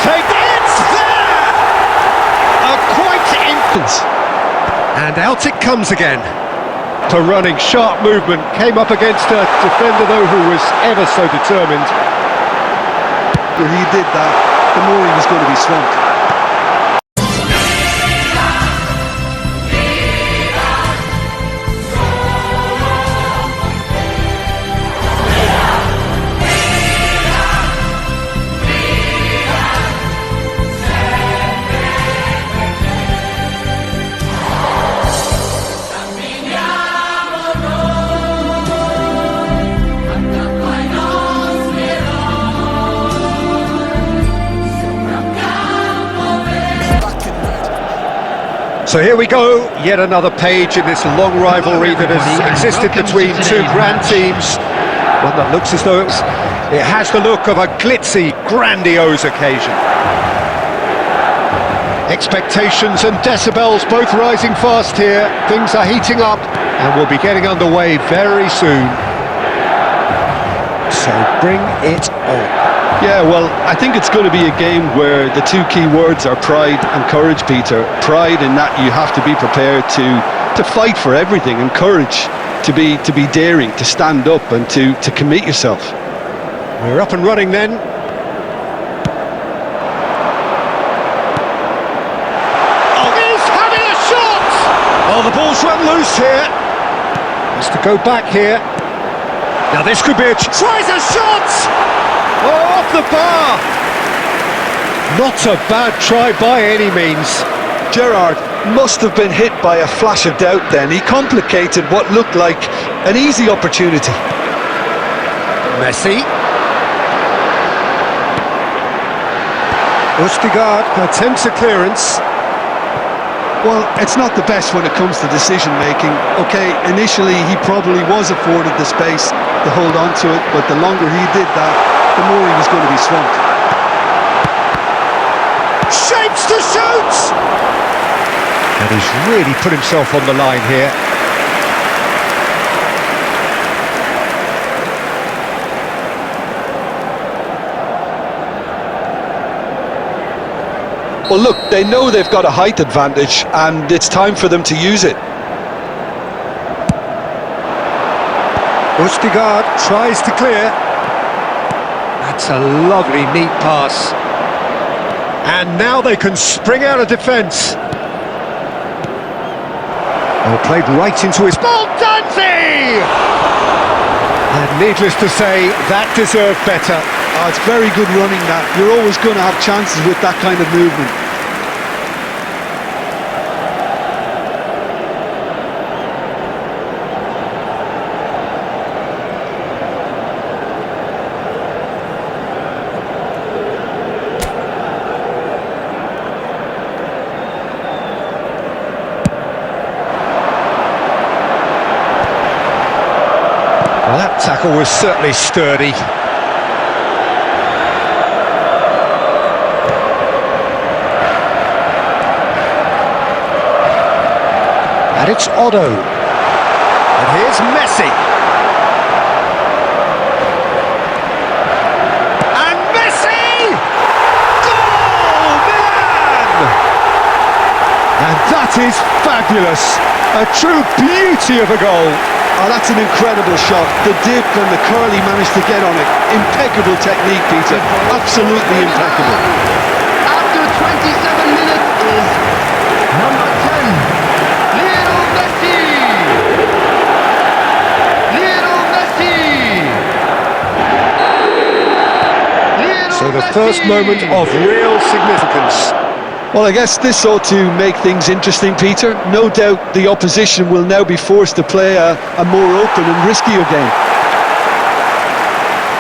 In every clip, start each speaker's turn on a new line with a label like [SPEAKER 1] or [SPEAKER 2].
[SPEAKER 1] take it! There! A quite infant. And out it comes again. To running, sharp movement, came up against a defender though who was ever so determined.
[SPEAKER 2] When he did that, the more he was going to be swamped.
[SPEAKER 1] So here we go, yet another page in this long rivalry that has existed between two grand teams. One that looks as though it has the look of a glitzy, grandiose occasion. Expectations and decibels both rising fast here. Things are heating up and we'll be getting underway very soon. So bring it on.
[SPEAKER 2] Yeah, well, I think it's going to be a game where the two key words are pride and courage, Peter. Pride in that you have to be prepared to fight for everything, and courage to be daring, to stand up and to commit yourself.
[SPEAKER 1] We're up and running then. Oh, he's having a shot! Oh, the ball's run loose here. Has to go back here. Now this could be a... Tries a shot! Oh, off the bar! Not a bad try by any means.
[SPEAKER 2] Gerrard must have been hit by a flash of doubt then. He complicated what looked like an easy opportunity.
[SPEAKER 1] Messi. Østigard attempts a clearance.
[SPEAKER 2] Well, it's not the best when it comes to decision-making. Okay, initially he probably was afforded the space to hold on to it, but the longer he did that, the more he was going to be swamped.
[SPEAKER 1] Shapes to shoot! And he's really put himself on the line here.
[SPEAKER 2] Well, look, they know they've got a height advantage, and it's time for them to use it.
[SPEAKER 1] Østigard tries to clear. That's a lovely, neat pass. And now they can spring out of defence. Oh, played right into his... Ball Danzy! And needless to say, that deserved better.
[SPEAKER 2] Oh, it's very good running that. You're always going to have chances with that kind of movement.
[SPEAKER 1] Well, that tackle was certainly sturdy. And it's Otto. And here's Messi. And Messi! Goal, Milan! And that is fabulous. A true beauty of a goal.
[SPEAKER 2] Oh, that's an incredible shot. The dip and the curl he managed to get on it. Impeccable technique, Peter. Absolutely impeccable.
[SPEAKER 3] After 27 minutes is number 10, Lionel Messi! Lionel Messi!
[SPEAKER 1] So the first moment of real significance.
[SPEAKER 2] Well, I guess this ought to make things interesting, Peter. No doubt the opposition will now be forced to play a more open and riskier game.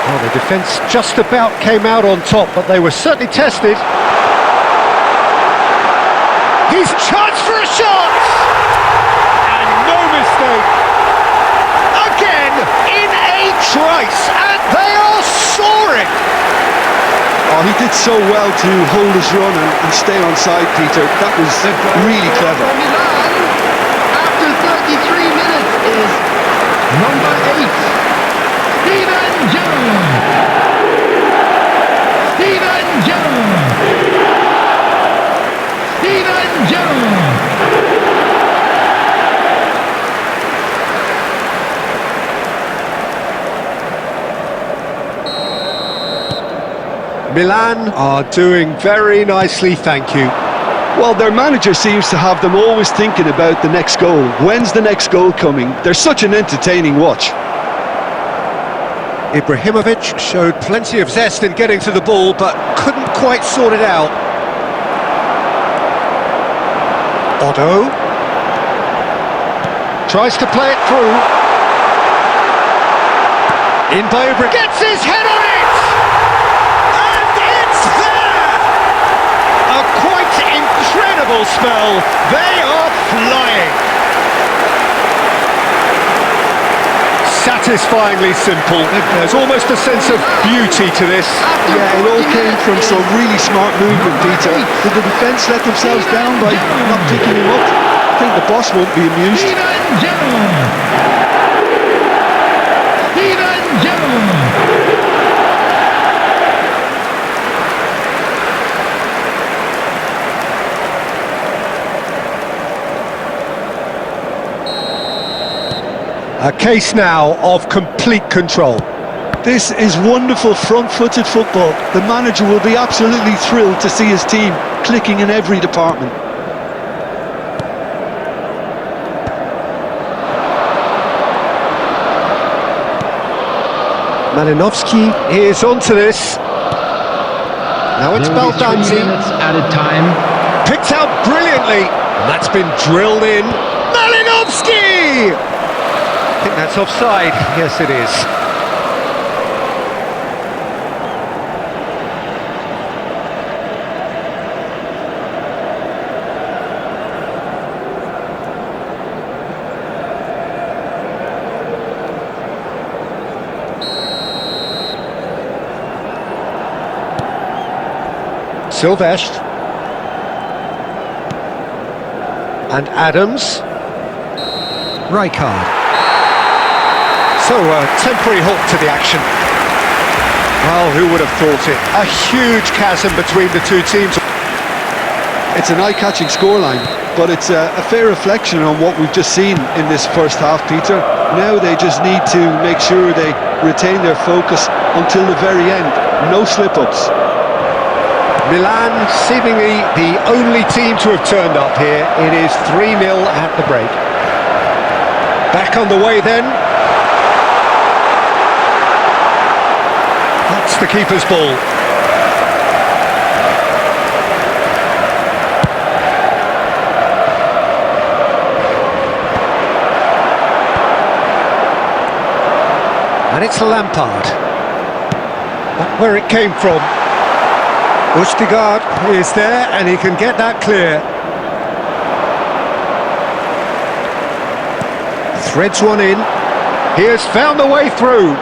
[SPEAKER 1] Well, the defence just about came out on top, but they were certainly tested. He's charged for a shot! And no mistake. Again, in a trice, and they are soaring!
[SPEAKER 2] Oh, he did so well to hold his run and stay on side, Peter. That was really clever.
[SPEAKER 3] Milan, after 33 minutes, is number 8, Steven Jones! Steven Jones!
[SPEAKER 1] Milan are doing very nicely, thank you.
[SPEAKER 2] Well, their manager seems to have them always thinking about the next goal. When's the next goal coming? They're such an entertaining watch.
[SPEAKER 1] Ibrahimovic showed plenty of zest in getting to the ball, but couldn't quite sort it out. Otto tries to play it through. In by Ibrahimovic, gets his head on it! And it's there! A quite incredible spell. They are flying. Satisfyingly simple. There's almost a sense of beauty to this.
[SPEAKER 2] Yeah, it all came from some really smart movement, Peter. Did the defence let themselves down by not picking him up? I think the boss won't be amused.
[SPEAKER 1] A case now of complete control.
[SPEAKER 2] This is wonderful front-footed football. The manager will be absolutely thrilled to see his team clicking in every department.
[SPEAKER 1] Malinovsky is onto this. Now it's Baldanzi.
[SPEAKER 3] Added time.
[SPEAKER 1] Picked out brilliantly. And that's been drilled in. Malinovsky! I think that's offside. Yes, it is. Silvestre. And Adams. Rijkaard. So, a temporary halt to the action. Well, who would have thought it? A huge chasm between the two teams.
[SPEAKER 2] It's an eye-catching scoreline, but it's a fair reflection on what we've just seen in this first half, Peter. Now they just need to make sure they retain their focus until the very end. No slip-ups.
[SPEAKER 1] Milan seemingly the only team to have turned up here. It is 3-0 at the break. Back on the way then. That's the keeper's ball. And it's Lampard. That's where it came from. Ustigard is there and he can get that clear. Threads one in. He has found a way through.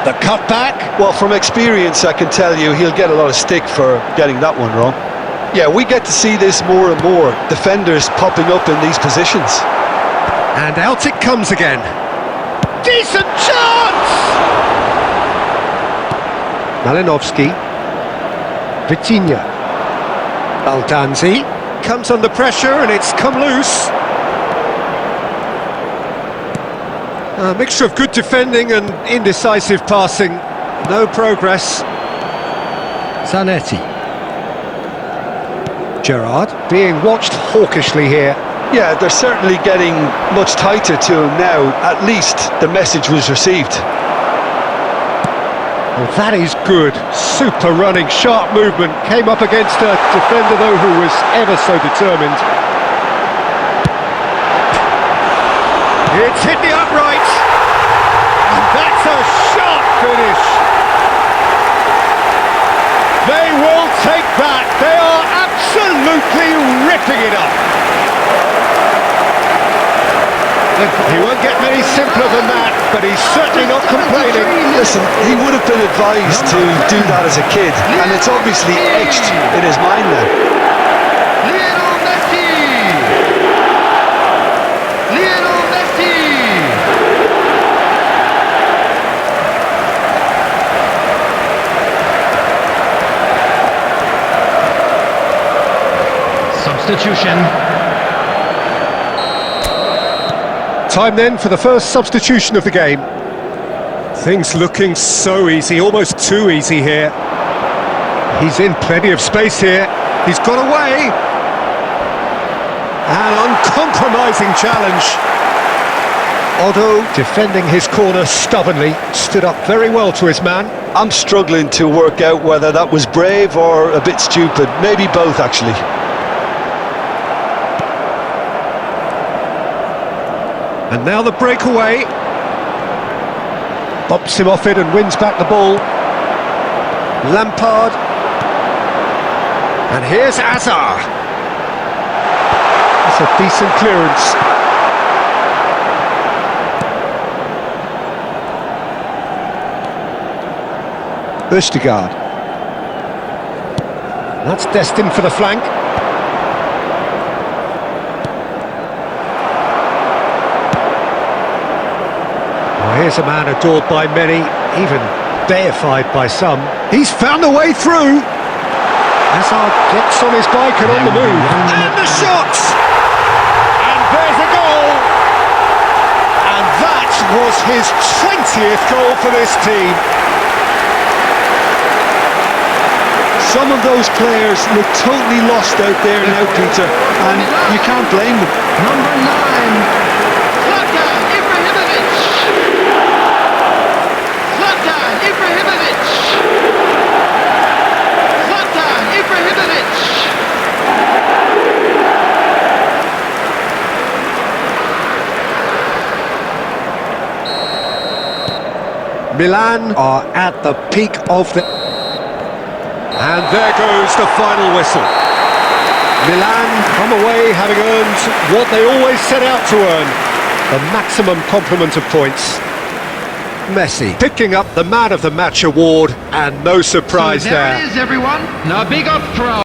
[SPEAKER 1] The cutback.
[SPEAKER 2] Well, from experience, I can tell you he'll get a lot of stick for getting that one wrong. Yeah, we get to see this more and more. Defenders popping up in these positions.
[SPEAKER 1] And out it comes again. Decent chance! Malinovsky. Vitinha. Baldanzi comes under pressure and it's come loose. A mixture of good defending and indecisive passing. No progress. Zanetti. Gerrard being watched hawkishly here.
[SPEAKER 2] Yeah, they're certainly getting much tighter to him now. At least the message was received.
[SPEAKER 1] Well, that is good. Super running, sharp movement. Came up against a defender, though, who was ever so determined. It's hit the upright. And that's a sharp finish. They will take that. They are absolutely ripping it up. He won't get many simpler than that, but he's certainly not complaining.
[SPEAKER 2] Listen, he would have been advised to do that as a kid, and it's obviously etched in his mind now.
[SPEAKER 3] Lionel Messi! Lionel Messi! Substitution.
[SPEAKER 1] Time then for the first substitution of the game. Things looking so easy, almost too easy here. He's in plenty of space here. He's got away. An uncompromising challenge. Otto, defending his corner stubbornly, stood up very well to his man.
[SPEAKER 2] I'm struggling to work out whether that was brave or a bit stupid. Maybe both, actually.
[SPEAKER 1] And now the breakaway. Bops him off it and wins back the ball. Lampard. And here's Azar. That's a decent clearance. Østegard. That's destined for the flank. Well, here's a man adored by many, even deified by some. He's found a way through. Hazard gets on his bike and on the move. And the shot! And there's a goal! And that was his 20th goal for this team.
[SPEAKER 2] Some of those players look totally lost out there now, Peter, and you can't blame them.
[SPEAKER 3] Number 9, Zlatan Ibrahimovic. Zlatan Ibrahimovic. Zlatan Ibrahimovic.
[SPEAKER 1] Milan are at the peak of the... And there goes the final whistle. Milan come away having earned what they always set out to earn, the maximum complement of points. Messi picking up the Man of the Match award, and no surprise
[SPEAKER 3] So there
[SPEAKER 1] there.
[SPEAKER 3] it is, everyone. Now big up crowd.